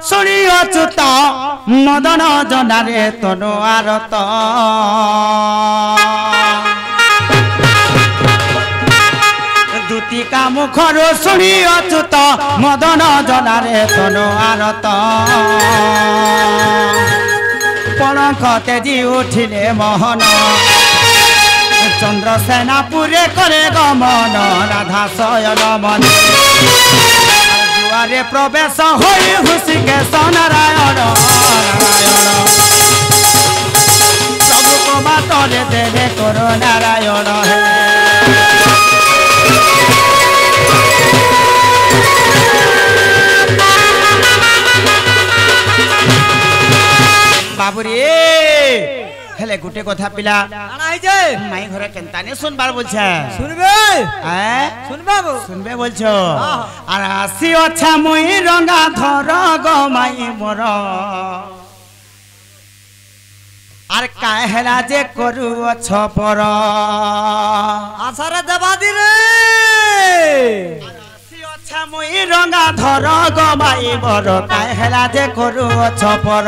শুনি অচ্যুত মদন জনারে তনু আরত দুতিকা মুখর শুনি অচ্যুত মদন জনারে তনু আরত পলঙ্ক তেজি উঠিলে মোহন চন্দ্রসেনাপুরে করে গমন রাধা শয়ন মন দুয়ারে প্রবেশ হই হুষিকেশ নারায়ণ নারায়ণ সবু বাতরে দেবে করো নারায়ণ হে বাবুরে হেলে গুটে কথা পিলা মাই ঘরে কেনতানে শুনবার বলছে শুনবে শুনবাবু শুনবে বলছো আর আসি অছা মুই রঙা ধর গো মাই মোর আর কাহেলা যে করু অছ পর আশারে দেবাদি রে আসি অছা মুই রঙা ধর গো মাই মোর কাহেলা যে করু অছ পর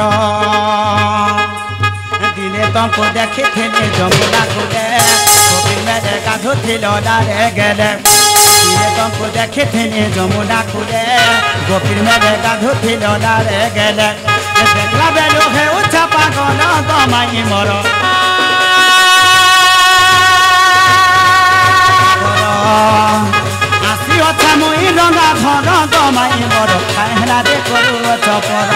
দিনে তমকো দেখিলে যমুনা কুলে কপিল মেলে গাধুছিল ডারে গেলে দিনে তমকো দেখিলে যমুনা কুলে গোপীর মেলে গাধুছিল ডারে গেলে দেখলা বেলু হে উচ্চা পাগল গমাই মর আসি অছা মুই রঙা ঘর গমাই মর কাহেলা দে করু চপর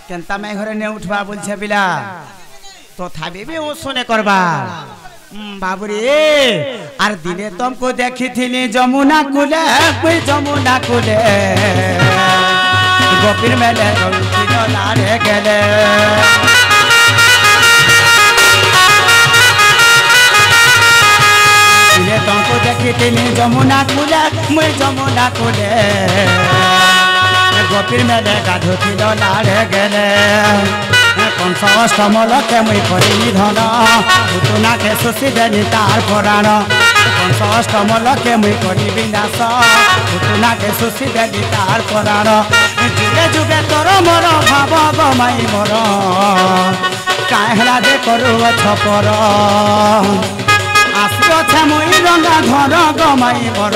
কেনতা মাই ঘরে নে উঠবা বলছে বিলা তথাপি বি ও শুনে করবা বাবুরে আর দিনে তমকো দেখিথিলি যমুনা কুলে কই যমুনা কুলে গোপীর মেলে গৌরীল লারে গেলে দিনে তমকো দেখিথিলি যমুনা কুলে মুই যমুনা কুলে গোপীর মেলে গাধুছিল লারে গেলে কংস অষ্টমলকে মুই করিনি ধন পুতুনাকে শোষি দেনি তার পরাণ কংস অষ্টমলকে মুই করি বিনাশ পুতুনাকে শোষি দেনি তার পরাণ যুগে যুগে তোর মর ভাব গমাই মর কাহেলা দে করু ছপর আসি অছে মুই রঙা ঘর গমাই মর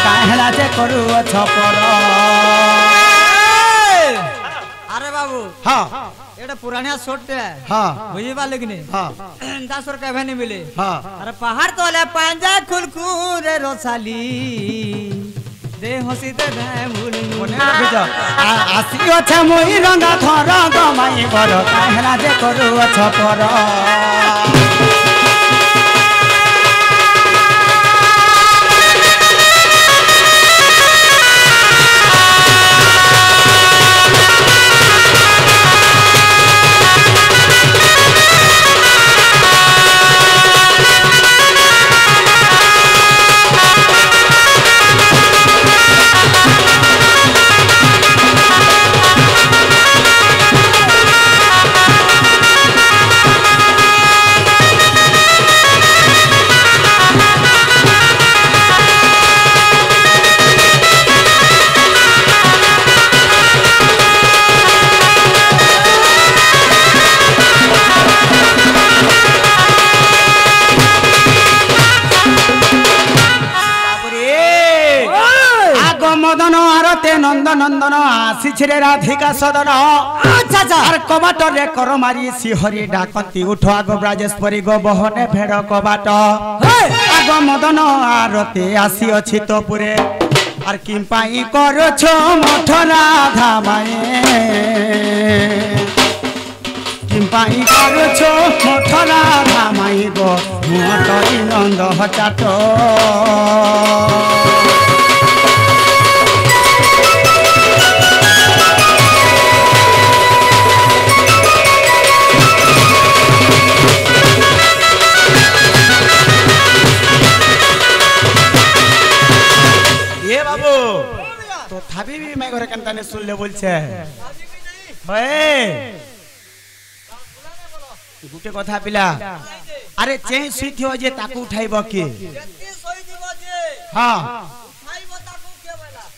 কাহেলা দে করু ছপর আরে বাবু হ্যাঁ এটা পুরানিয়া শোটতে হ্যাঁ বুঝি পারলে কি হ্যাঁ দাসর কেভে নি মিলে হ্যাঁ আরে পাহাড় তোলে পাঞ্জা খুলখুরে রসালি দে হসিতে দে ভুল মনে রাখিছ আসি অছে মুই রঙা ঘর গমাই বড় কাহেলা যে করু ছপর নন্দ নন্দন আসিছে রাধিকা সদন আর কবাটরে কর মারি শিহরি ডাকতি উঠ আগ ব্রাজেশ্বরী গো বহনে ভেড় কবাট আগ মদন আরতে আসি অছি তোপুরে আর কিম পাই করছ মঠ রাধা মায়ে কিম পাই করছ মঠ गंध चाट ये बाबू तो थाबी भी मैं घरे कंता ने सुन ले बोलछे भाई गुटे कथा पिला अरे चेई सुई थियो जे ताकू उठाइबो के जेती सोई दिबो जे हां उठाइबो ताकू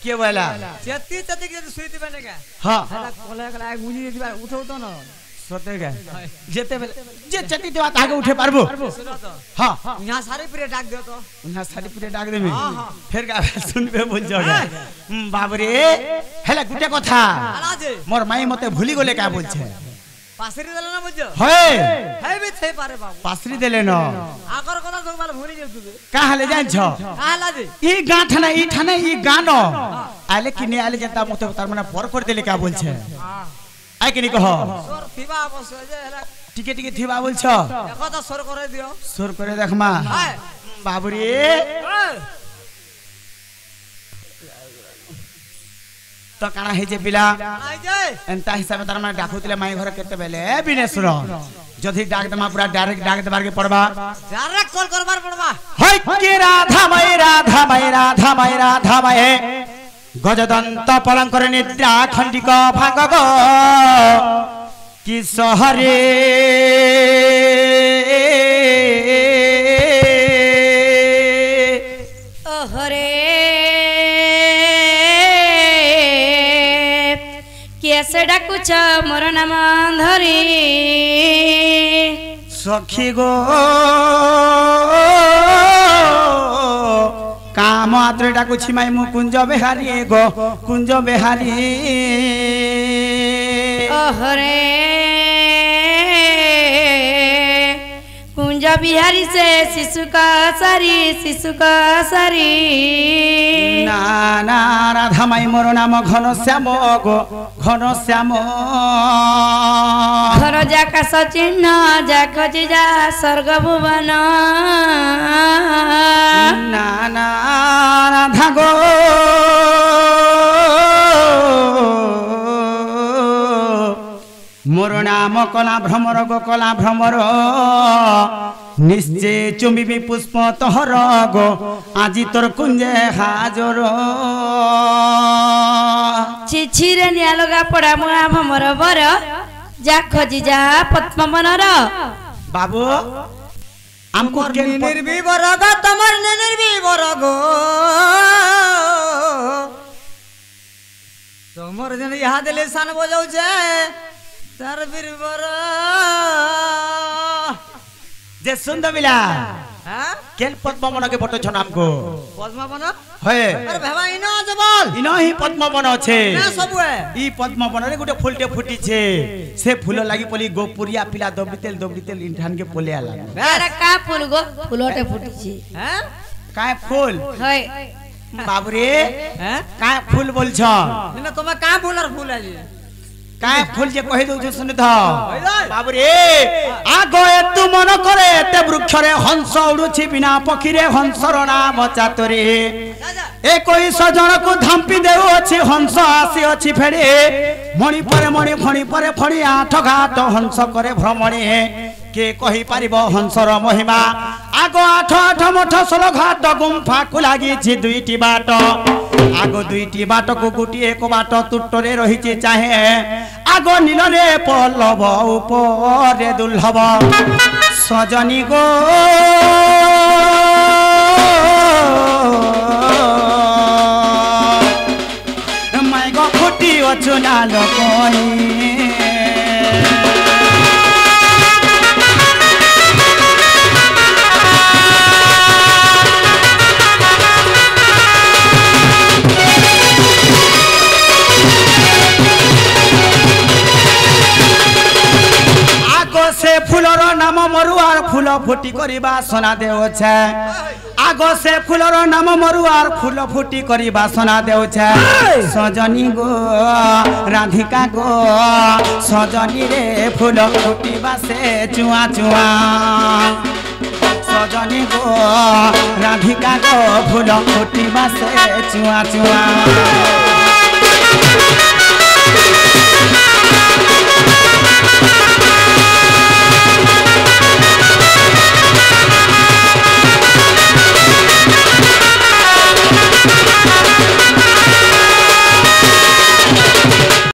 के बोला जेती तती के सुई दिबे ने का हां हला कोला कला गुजी दिबा उठौ तो न सते का जेते बेले जे चटी देवा ताके उठे पारबो सुनो तो हां यहां सारे पूरे डाक दियो तो यहां सारी पूरे डाक देबे फिर का सुनबे बोल जगा बाप रे हेला गुटे कथा आला जे मोर माई मते भूली गले का बोलछे पासरी देले ना बुझो हे हे भी थे पारे बाबू पासरी देले न आकर कथा सब बाल भूली जेतु का हाले जान छ आला जे ई गाठना ई ठाने ई गानो आले किने आले जनता मते तार माने पर कर देले का बोलछे हां आइ किने कह सोर थिबा अवश्य जे हला टिके टिके थिबा बोलछ देखो तो सोर करे दियो सोर करे देखमा हाय बाबुरी तो काना हे जे बिला आई जे एंता हिसाब तार माने डाकुतले माई घर केते बेले बिनेश्वर जदी डाक दमा पूरा डायरेक्ट डाक देबार के पड़बा डायरेक्ट कॉल करबार पड़बा हई के राधा मय राधा मय राधा मय राधा मय गजदंत पलंकर निद्रा खंडिक भांग गो कि सहरे ओहरे कैसे डाकुछ मोर नाम धरी सखी गो काम आत्रे डाकुछि माई मु कुंज बेहारी गो कुंज बेहारी ओहरे कुंज बिहारी से शिशु का सारी ना ना राधा माई मोर नाम घन श्याम गो घन श्याम घर जाका सचिन्ह जाक जा स्वर्ग भुवन ना ना राधा गो मोर नाम कला भ्रमर गो कला भ्रमर निश्चय चुम्बी पुष्प तोहर गो আজি তোর কুঞ্জে হাজর चिछिरे निया लगा पड़ा मुआ भमर बर जा खोजी जा पद्मवनर बाबू हमको निर्विवर गो तमर निर्विवर गो तमर जन यहाँ दिले सान बजाऊ छे तार बीरवर जे सुंदर मिला हां केल पद्मवन के फोटो छन हमको पद्मवन हे अरे भाई इनो जबल इनो ही पद्मवन छे ना सब है ई पद्मवन रे गुटे फुलटे फुटी छे से फूल लागि पली गोपुरिया पिला दोबड़ीतेल इंठान के पोले आला अरे का फूल गो फूलोटे फुटी छी हैं काय फूल है बाबू रे हैं काय फूल बोल छ इनो तमे का फूलर फूल है जी काय फूल जे कहि दउ सुन थ बाबू रे आगो तू मन करे ते वृक्ष रे हंस उडुछि बिना पखी रे हंसर नाम चातरे ए कोई सजन को धांपी देउ अछि हंस आसी अछि फेरे मणि परे फणी आठ घाट हंस करे भ्रमणे के कहि पारिबो हंसर महिमा आगो आठ मठ 16 घाट गुम्फा को लागि छि दुईटी बाट आगो दुईटी बाट को गुटी एक बाट तुट्टरे रहिछि चाहे आगो नील रे पल्लव ऊपरे दुर्लभ सजनी गो माय गो फुटी अचुना लोकनी से फूलर नाम मरुआर फूल फुटी करिबा सोना देउछे आगो से फूलर नाम मरुआर फूल फुटी करिबा सोना देउछे सजनी गो राधिका गो सजनी रे फूल फुटीबा से चुआ चुआ रजनी गो राधिका गो फूल फुटिबा से चुआ चुआ